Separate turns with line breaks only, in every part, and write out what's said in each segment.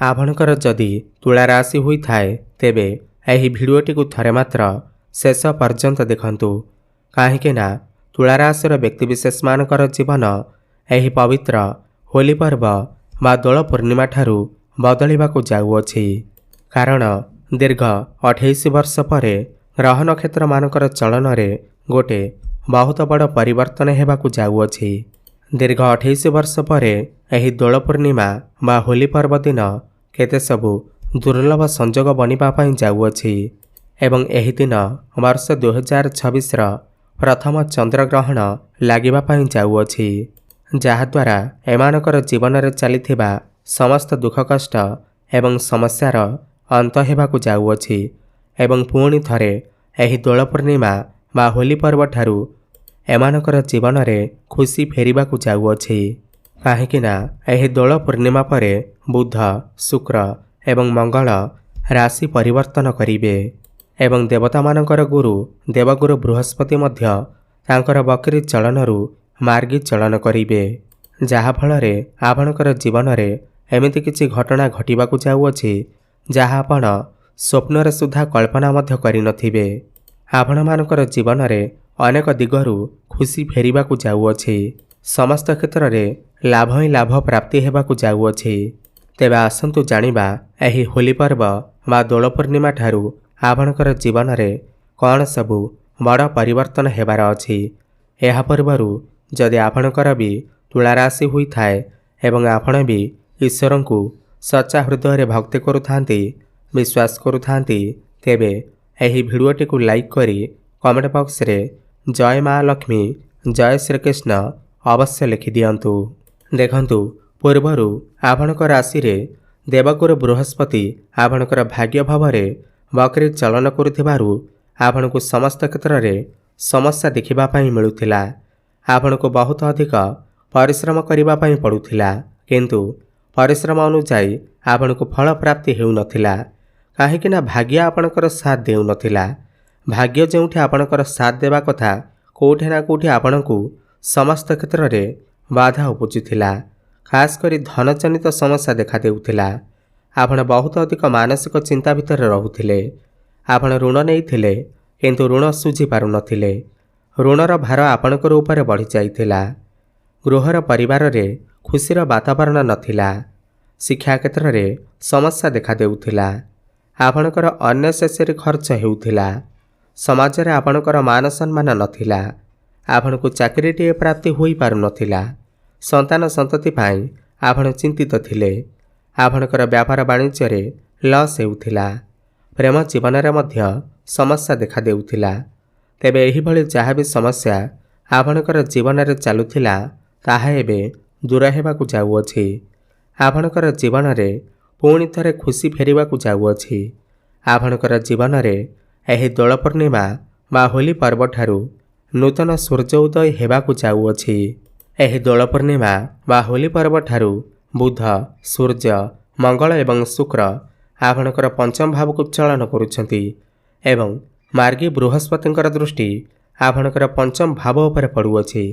आपणकर जदि तुला राशि होई थाए तेबे एही भिडियोटी को थरे मात्र शेष पर्यंत देखंतु काहेकि ना तुला राशिर व्यक्तिविशेष मानकर जीवन एही पवित्र होली पर्व बा दोल पूर्णिमा ठारू बदलिबाकु जाउअछि। कारण दीर्घ 28 वर्ष परे ग्रह नक्षत्र मानकर चलन रे गोटे बहुत बड़ परिवर्तन हेबाकु जाउअछि। दीर्घ 28 वर्ष परे एही दोल पूर्णिमा बा होली पर्व दिन केते सबु दुर्लभ संजोग बनिबा पई जाउअछि एवं एही दिन वर्ष 2026 र प्रथम चंद्रग्रहण लागिबा पई जाउअछि, जहाद्वारा एमानकर जीवन रे चलिथिबा समस्त दुख कष्ट एवं समस्यार अंत हेबाकु जाउअछि एवं पुणी थरे एही दोल पूर्णिमा बा होली पर्व ठारू एमानकर जीवन रे खुशी फेरिबाकु जाउअछि। काहेकि ना एही दोल पूर्णिमा परे बुध शुक्र एवं मंगल राशि परिवर्तन करिवे एवं देवता मानकर गुरु देवगुरु बृहस्पति मध्य तांकर बकरी चलनरू मार्गी चलन करिवे, जहा फलरे आपणकर जीवन रे एमिति किछि घटना घटिबाकु जाउअछि जहा आपण स्वप्नरे सुद्धा कल्पना मध्य करि नथिबे। आपण मानकर जीवन रे अनेक दिगरु खुशी फेरिबाकु जाउअछि, समस्त क्षेत्र रे लाभ ही लाभ प्राप्ति हेबाकु जाउअछि। तेबे आसंतु जानिबा एही होली पर्व बा दोल पूर्णिमा ठारू आपणकर जीवन रे कौन सबु बड़ परिवर्तन हेबार अछि। एहा पूर्वरु जदि आपणकर भी तुला राशि होई थाए एवं आपण भी ईश्वरंकु सच्चा हृदय रे भक्ति करुथांती विश्वास करुथांती तेबे एही भिडियोटी को लाइक करी कमेंट बॉक्स रे जय माँ लक्ष्मी जय श्रीकृष्ण अवश्य लिखि दियंतु। देखंतु पूर्वरु आपणकर राशि रे देवगुरु बृहस्पति आपणकर भाग्य भावरे बकरी चलन करुथिबारु आपणकु समस्त क्षेत्र रे समस्या देखिबा पई मिलुथिला। आपणकु बहुत अधिक परिश्रम करिबा पई पडुथिला, किंतु परिश्रम अनुसायी आपणकु फल प्राप्ति हेउ नथिला। काहेकि ना भाग्य आपणकर साथ देउ नथिला। भाग्य जेउठी आपणकर साथ देबा कथा कोठे ना कोठे आपणकु समस्त क्षेत्र रे बाधा उपजुथिला। खास करी धन जनित समस्या देखा देउथिला। आपण बहुत अधिक मानसिक चिंता भितर रहुथिले। आपण ऋण नेइथिले किंतु ऋण सुझी पारु नथिले। ऋणर भार आपणकर ऊपर बढ़ी जाइथिला। गृहर परिवार रे खुशीर वातावरण नथिला। शिक्षा क्षेत्र रे समस्या देखा देउथिला। आपणकर अननेसेसरी खर्च हेउथिला। समाज रे आपणकर मान सम्मान नथिला। आपणकु चाकरीटीए प्राप्ति होई पारु नथिला। संतान संतति पाई आपण चिंतित थिले। आपणकर व्यापार वाणिज्य रे लॉस हेउथिला। प्रेम जीवन रे मध्य समस्या देखा देउथिला। तेबे एही भली जहा भी समस्या आपणकर जीवन रे चालुथिला ताहा एबे दूर हेबाकु जाउअछि। आपणकर जीवन रे पुणी थरे खुशी फेरिबाकु जाउअछि। आपणकर जीवन रे एही दोल पूर्णिमा बा होली पर्व ठारू नूतन सूर्य उदय हेबाकु जाउअछि। एही दोल पूर्णिमा बा होली पर्व ठारू बुध सूर्य मंगल एवं शुक्र आपणकर पंचम भाव को चलन करुछंती एवं मार्गी बृहस्पतिंकर दृष्टि आपणकर पंचम भाव उपर पड़ुअछि,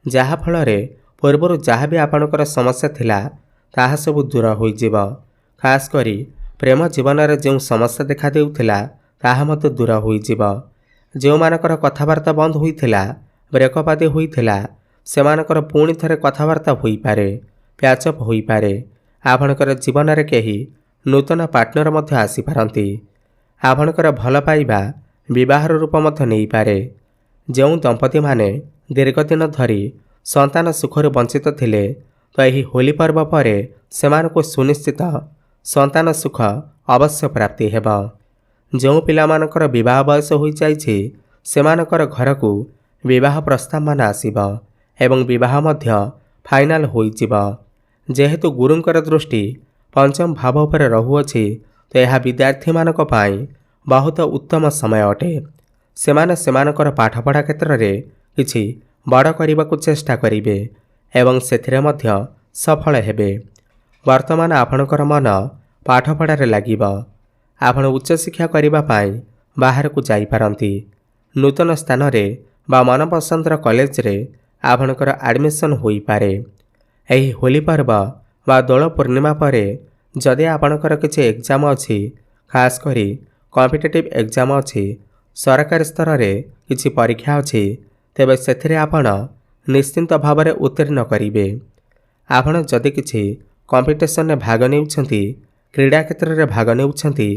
जहा फलरे पूर्वरु जहा भी आपणकर समस्या थिला ताहा सब दूर होई जिवो। खास करी प्रेम जीवन रे जो समस्या देखा देउथिला ताहा मते दूर होई जिवो। जो मानकर कथावार्ता बंद होइथिला ब्रेकअप आदि होइथिला सेमानकर पुणी थरे कथावार्ता होई पारे, प्याचअप होई पारे। आपणकर जीवन रे केही नूतन पार्टनर मध्य आसी पारंती। आपणकर भल पाइबा विवाहर रूप मध्य नेई पारे। जो दंपति माने दीर्घ दिन धरी संतान सुखर वंचित थिले तो एही होली पर्व परे सेमानको सुनिश्चित संतान सुख अवश्य प्राप्ति हेबा। जो पिलामानकर विवाह बयस होई जाइछि सेमानकर घरकू विवाह प्रस्ताव मान आसीबा एवं विवाह मध्य फाइनाल होई जिवो। जेहेतु गुरुंकर दृष्टि पंचम भाव पर रहुअछि तो यह विद्यार्थी मानक पाई बहुत उत्तम समय अटे। सेमाने सेमानकर पाठपढ़ा क्षेत्र रे किछि बड़ करबाकू चेष्टा करिवे एवं सेथिरे मध्य सफल हेबे। वर्तमान आपणकर मन पाठपढ़ा रे लागिबो। आपण उच्च शिक्षा करिबा पाई बाहर को जाई पारंती। नूतन स्थान रे बा मनपसंदर कॉलेज रे आपणकर एडमिशन होई पारे। एही होली पर्व बा दोल पूर्णिमा परे जदि आपणकर किछि एग्जाम अछि, खास करी कॉम्पिटिटिव एग्जाम अछि, सरकारी स्तर में किछि परीक्षा अछि, तेबे सेथिरे आपण निश्चिंत भाव में उत्तीर्ण करिवे। आपण जदि किछि कॉम्पिटिशन में भाग नेउछंती, क्रीडा क्षेत्र में भाग नेउछंती,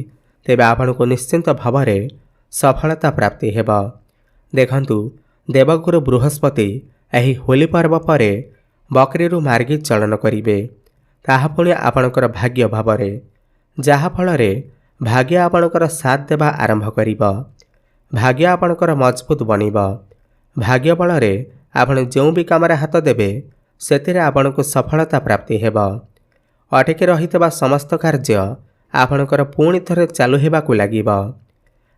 तेबे आपण को निश्चिंत भाव में सफलता प्राप्ति हेब। देखंतु देवगुरु बृहस्पति एही होली पर्व परे बकरीरू मार्गी चलन करिवे, ताहा पुणी आपणकर भाग्य भावरे, जहा फलरे भाग्य आपणकर साथ देवा आरंभ करिब। भाग्य आपणकर मजबूत बनिब। भाग्य बलरे आपण जो भी कामरे हाथ देबे सेतिरे आपणको सफलता प्राप्ति हेब। अटकी रहितबा समस्त कार्य आपणकर पुणी थरे चालू हेबाकु लागिब।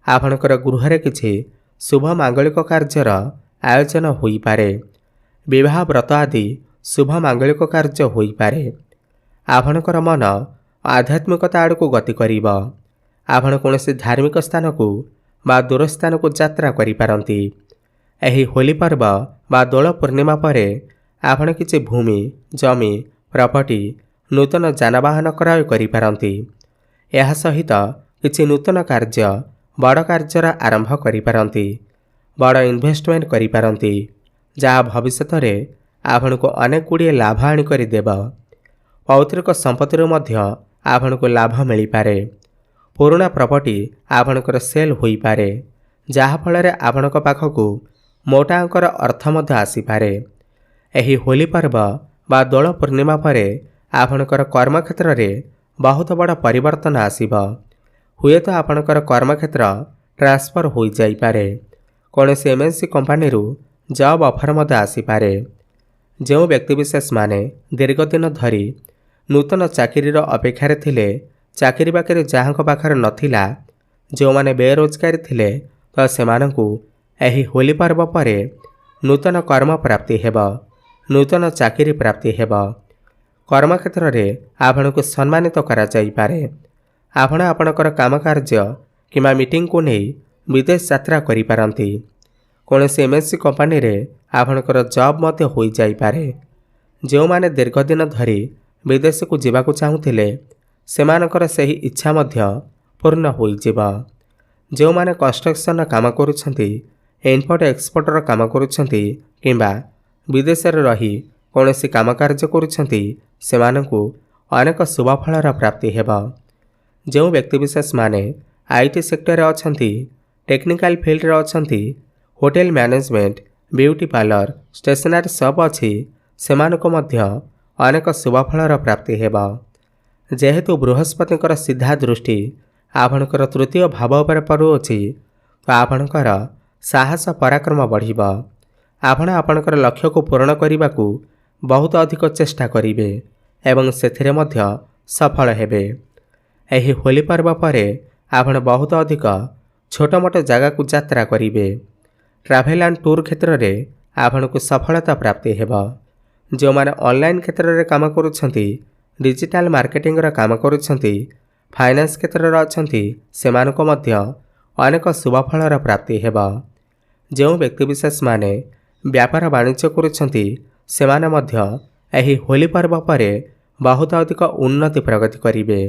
आपणकर गृहरे किछि शुभ मांगलिक कार्यर आयोजन होई पारे। विवाह व्रत आदि शुभ मांगलिक कार्य होई पारे। आपणकर मन आध्यात्मिकता आड़क गति करिब। आपण कौनसी धार्मिक स्थान को बा दूर स्थान को यात्रा करि पारंती। एही होली पर्व बा दोल पूर्णिमा परे आपण किछि भूमि जमी प्रॉपर्टी नूतन जानवाहन क्रय करि पारंती। एहा सहित किछि नूतन कार्य बड़ कार्यर आरंभ करि पारंती। बड़ इन्वेस्टमेंट करि पारंती, जहा भविष्य में आपण को अनेक गुड़िए लाभ आनी करि देब। पौत्रिक संपत्ति मध्य आपण को लाभ मिल पारे। पुराना प्रॉपर्टी आपणकर सेल होई पारे, जहा फल आपणक पाखकु मोटा अंकर अर्थ मध्य आसी पारे। एही होली पर्व बा दोल पूर्णिमा परे आपणकर कर्मक्षेत्र में बहुत बड़ परिवर्तन आसीब। हुए तो आपणकर कर्मक्षेत्र ट्रांसफर हो जाई पारे। कौनसी एमएनसी कंपनी जॉब ऑफर मध्य आसी पारे। जो व्यक्तिविशेष माने दीर्घ दिन धरी नूतन चाकरीर अपेक्षार थिले, चाकरी बाकरी जहां पाखर नथिला, जो माने बेरोजगारी थिले, तो सेमानंकु एही होली पर्व परे नूतन कर्म प्राप्ति हेब, नूतन चाकरी प्राप्ति हेब। कर्मक्षेत्र में आपण को सम्मानित करा जाई पारे। आपण आपणकर काम कार्य किंवा मीटिंग को नहीं विदेश यात्रा करि पारंती। कौनसी एमएनसी कंपनी रे आपणकर जॉब मध्य हो जाई पारे। जो माने दीर्घ दिन धरी विदेश को जीवाकु चाहुथिले, सेमानकर सही इच्छा मध्य पूर्ण होई जिबा। जो माने कंस्ट्रक्शन काम करुछंती, इम्पोर्ट एक्सपोर्टर काम करुछंती, किंबा विदेश रे रही कौनसी काम कार्य करुछंती, सेमानंकु अनेक शुभ फलर प्राप्ति हेब। जो व्यक्तिविशेष माने आईटी सेक्टर रे अछंती, टेक्निकल फील्ड रे अछंती, hotel management, beauty parlour, stationery shop अछि, सेमानको मध्य अनेक शुभ फलर प्राप्ति हेब। जेहेतु बृहस्पतिकर सीधा दृष्टि आपणकर तृतीय भाव उपर पड़ुअछि, तो आपणकर साहस पराक्रम बढ़िब। आपण आपणकर लक्ष्य को पूर्ण करने बहुत अधिक चेष्टा करिवे एवं सेथिरे मध्य सफल हेबे। एही होली पर्व परे आपण बहुत अधिक छोट मोट जगह को यात्रा करिवे। ट्रैवल एंड टूर क्षेत्र में आपण को सफलता प्राप्ति हेब। जो माने ऑनलाइन क्षेत्र में काम करुछंती, डिजिटल मार्केटिंग रा काम करुछंती, फाइनेंस क्षेत्र रे अछंती, सेमानको मध्य अनेक शुभ फलर प्राप्ति हेब। जो व्यक्तिविशेष माने व्यापार वाणिज्य करुछंती, सेमाने मध्य एही होली पर्व परे बहुत अधिक उन्नति प्रगति करिवे।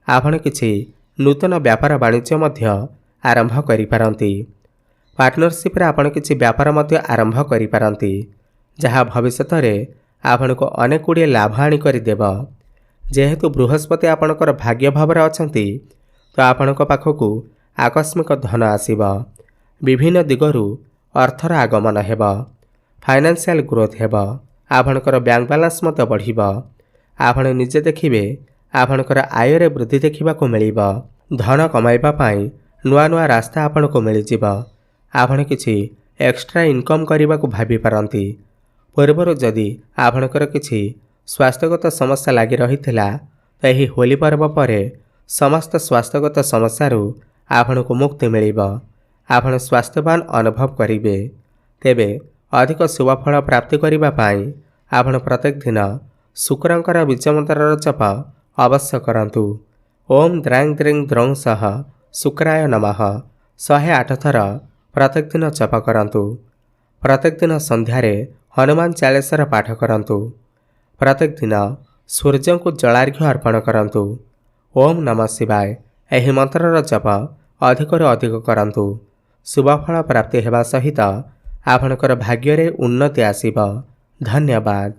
आपण किछि नूतन व्यापार वाणिज्य मध्य आरंभ करि पारंती। पार्टनरशिप रे आपण किछि व्यापार मध्य आरंभ करि पारंती, जहा भविष्य में आपण को अनेक गुड़िए लाभ आनी करि देब। जेहेतु बृहस्पति आपणकर भाग्य भाव में अछंती, तो आपणक पाखकु आकस्मिक धन आसीब। विभिन्न दिगरु अर्थर आगमन हेब। फाइनेंशियल ग्रोथ हेब। आपणकर बैंक बैलेंस मत बढ़िब। आपण निजे देखिबे आपणकर आय रे वृद्धि देखिबाको मिलिब। धन कमाइबा पाई नुआ नुआ रास्ता आपणको मिलिजिब। आपण किछि एक्स्ट्रा इनकम करबाको भाबी पारंती। पूर्वर जदि आपणकर किछि स्वास्थ्यगत समस्या लागि रहिथिला, तो एही होली पर्व परे समस्त स्वास्थ्यगत समस्यारू आपणको मुक्ति मिलिब। आपण स्वास्थ्यवान अनुभव करिवे। तेबे अधिक शुभ फल प्राप्ति करिबा पाई आपण प्रत्येक दिन शुक्रंकर बीजमंत्र जप अवश्य करंतु। ओम द्रांग द्रिंग द्रौं सह शुक्राय नमः 108 थर प्रत्येक दिन जप करंतु। प्रत्येक दिन संध्यारे हनुमान चालीसार पाठ करंतु। प्रत्येक दिन ସୂର୍ଯ୍ୟଙ୍କୁ ଜଳାର୍ଘ୍ୟ ଅର୍ପଣ କରନ୍ତୁ। ଓମ୍ ନମଃ ଶିବାୟ ଏହି ମନ୍ତ୍ରର ଜପ ଅଧିକରୁ ଅଧିକ କରନ୍ତୁ। ଶୁଭଫଳ ପ୍ରାପ୍ତି ହେବା ସହିତ ଆପଣଙ୍କର ଭାଗ୍ୟରେ ଉନ୍ନତି ଆସିବ। ଧନ୍ୟବାଦ।